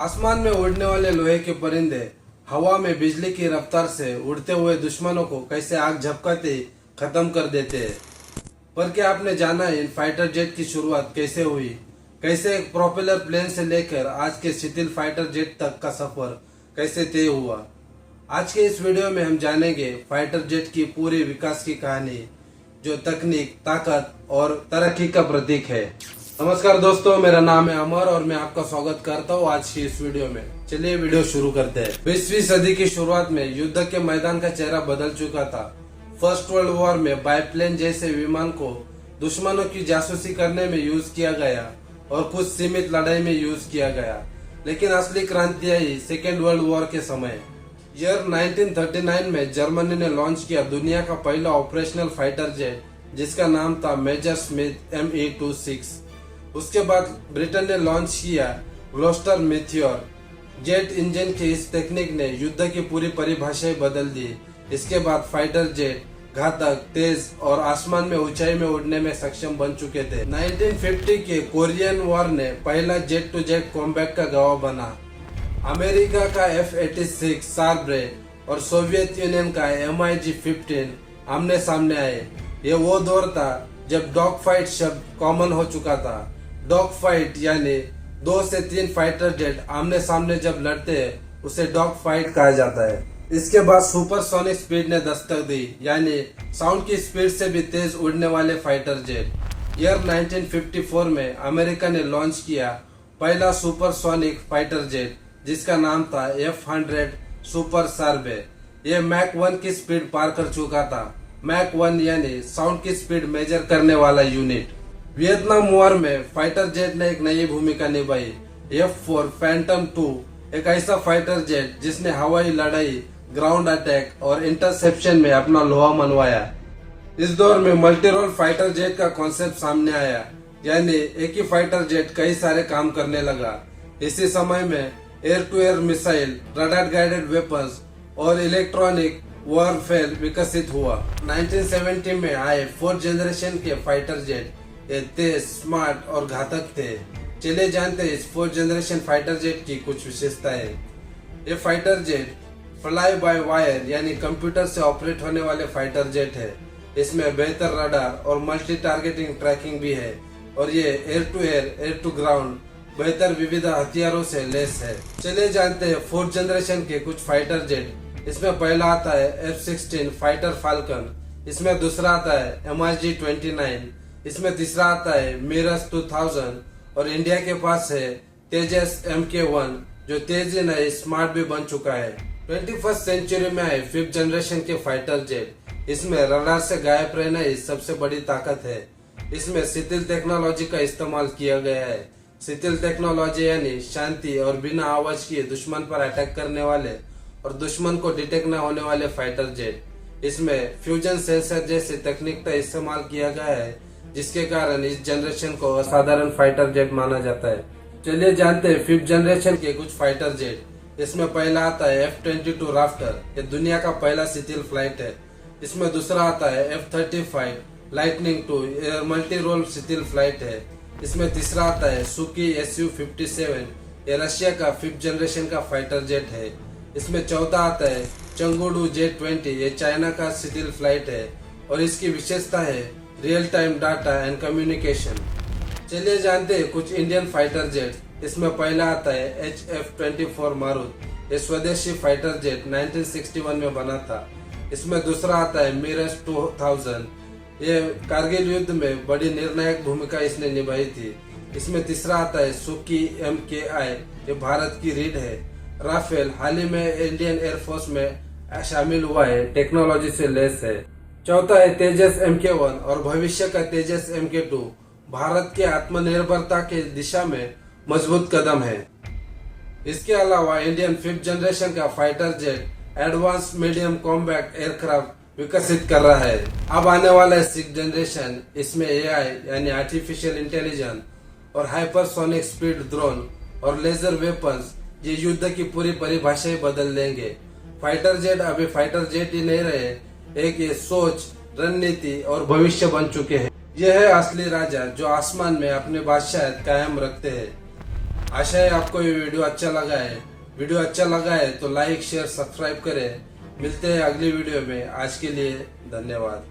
आसमान में उड़ने वाले लोहे के परिंदे हवा में बिजली की रफ्तार से उड़ते हुए दुश्मनों को कैसे आग झपकाते खत्म कर देते हैं। पर क्या आपने जाना इन फाइटर जेट की शुरुआत कैसे हुई, कैसे एक प्रोपेलर प्लेन से लेकर आज के शिथिल फाइटर जेट तक का सफर कैसे तय हुआ। आज के इस वीडियो में हम जानेंगे फाइटर जेट की पूरी विकास की कहानी, जो तकनीक, ताकत और तरक्की का प्रतीक है। नमस्कार दोस्तों, मेरा नाम है अमर और मैं आपका स्वागत करता हूँ आज की इस वीडियो में। चलिए वीडियो शुरू करते हैं। 20वीं सदी की शुरुआत में युद्ध के मैदान का चेहरा बदल चुका था। फर्स्ट वर्ल्ड वॉर में बाइप्लेन जैसे विमान को दुश्मनों की जासूसी करने में यूज किया गया और कुछ सीमित लड़ाई में यूज किया गया, लेकिन असली क्रांति आई सेकेंड वर्ल्ड वॉर के समय। ईयर 1939 में जर्मनी ने लॉन्च किया दुनिया का पहला ऑपरेशनल फाइटर जेट, जिसका नाम था मेजर स्मिथ ME-26। उसके बाद ब्रिटेन ने लॉन्च किया ग्लोस्टर मीथियोर। जेट इंजन की इस टेक्निक ने युद्ध की पूरी परिभाषा बदल दी। इसके बाद फाइटर जेट घातक, तेज और आसमान में ऊंचाई में उड़ने में सक्षम बन चुके थे। 1950 के कोरियन वॉर ने पहला जेट टू जेट कॉम्बैट का गवाह बना। अमेरिका का F-86 सार्ब्रे और सोवियत यूनियन का MiG-15 आमने सामने आए। ये वो दौर था जब डॉग फाइट शब्द कॉमन हो चुका था। डॉग फाइट यानी 2 से 3 फाइटर जेट आमने सामने जब लड़ते हैं उसे डॉग फाइट कहा जाता है। इसके बाद सुपरसोनिक स्पीड ने दस्तक दी, यानी साउंड की स्पीड से भी तेज उड़ने वाले फाइटर जेट। ईयर 1954 में अमेरिका ने लॉन्च किया पहला सुपरसोनिक फाइटर जेट, जिसका नाम था F-100 सुपर सार्बे। ये मैक 1 की स्पीड पार कर चुका था। मैक 1 यानी साउंड की स्पीड मेजर करने वाला यूनिट। वियतनाम वॉर में फाइटर जेट ने एक नई भूमिका निभाई। F-4 फैंटम 2 एक ऐसा फाइटर जेट जिसने हवाई लड़ाई, ग्राउंड अटैक और इंटरसेप्शन में अपना लोहा मनवाया। इस दौर में मल्टी रोल फाइटर जेट का कॉन्सेप्ट सामने आया, यानी एक ही फाइटर जेट कई सारे काम करने लगा। इसी समय में air to air missile, radar guided weapons और इलेक्ट्रॉनिक वॉरफेयर विकसित हुआ। 1970 में आए 4th जनरेशन के फाइटर जेट ये तेज, स्मार्ट और घातक थे। चलिए जानते हैं इस 4th जनरेशन फाइटर जेट की कुछ विशेषताएं। ये fighter jet fly by wire यानी कंप्यूटर से ऑपरेट होने वाले फाइटर जेट है। इसमें बेहतर रडार और मल्टी टारगेटिंग ट्रैकिंग भी है, और ये air to air, air to ground बेहतर विविध हथियारों से लेस है। चलिए जानते हैं 4th जनरेशन के कुछ फाइटर जेट। इसमें पहला आता है F-16 फाइटर फाल्कन। इसमें दूसरा आता है MiG-29। इसमें तीसरा आता है मिरज 2000 और इंडिया के पास है तेजस Mk1, जो तेजी नहीं स्मार्ट भी बन चुका है। 21st सेंचुरी में आए 5th जनरेशन के फाइटर जेट। इसमें रडार से गायब रहना ही सबसे बड़ी ताकत है। इसमें शिथिल टेक्नोलॉजी का इस्तेमाल किया गया है। शिथिल टेक्नोलॉजी यानी शांति और बिना आवाज किए दुश्मन पर अटैक करने वाले और दुश्मन को डिटेक्ट न होने वाले फाइटर जेट। इसमें फ्यूजन सेंसर जैसी तकनीक का इस्तेमाल किया गया है, जिसके कारण इस जनरेशन को असाधारण फाइटर जेट माना जाता है। चलिए जानते हैं 5th जनरेशन के कुछ फाइटर जेट। इसमें पहला आता है F-22 राफ्टर। ये दुनिया का पहला शिथिल फ्लाइट है। इसमें दूसरा आता है F-35 लाइटनिंग 2, ये मल्टी रोल शिथिल फ्लाइट है। इसमें तीसरा आता है सुकी Su-57, ये रशिया का 5th जनरेशन का फाइटर जेट है। इसमें चौथा आता है चंगुडू J-20, ये चाइना का शिथिल फ्लाइट है और इसकी विशेषता है real time data and communication. चलिए जानते हैं कुछ इंडियन फाइटर जेट। इसमें पहला आता है HF-24 मारुत। ये स्वदेशी फाइटर जेट 1961 में बना था। इसमें दूसरा आता है मिरज 2000। ये कारगिल युद्ध में बड़ी निर्णायक भूमिका इसने निभाई थी। इसमें तीसरा आता है सुकी MKI, ये भारत की रीढ़ है। राफेल हाल ही में इंडियन एयरफोर्स में शामिल हुआ है, टेक्नोलॉजी से लेस है। चौथा है तेजस Mk1 और भविष्य का तेजस Mk2 भारत के आत्मनिर्भरता के दिशा में मजबूत कदम है। इसके अलावा इंडियन 5th जनरेशन का fighter jet advance medium combat aircraft विकसित कर रहा है। अब आने वाला है 6th जनरेशन। इसमें AI यानी आर्टिफिशियल इंटेलिजेंस और हाइपरसोनिक स्पीड ड्रोन और लेजर वेपन्स ये युद्ध की पूरी परिभाषा बदल देंगे। फाइटर जेट अभी फाइटर जेट ही नहीं रहे, एक ये सोच, रणनीति और भविष्य बन चुके हैं। यह है असली राजा जो आसमान में अपने बादशाह कायम रखते हैं। आशा है आपको ये वीडियो अच्छा लगा है। वीडियो अच्छा लगा है तो लाइक शेयर सब्सक्राइब करें। मिलते हैं अगली वीडियो में। आज के लिए धन्यवाद।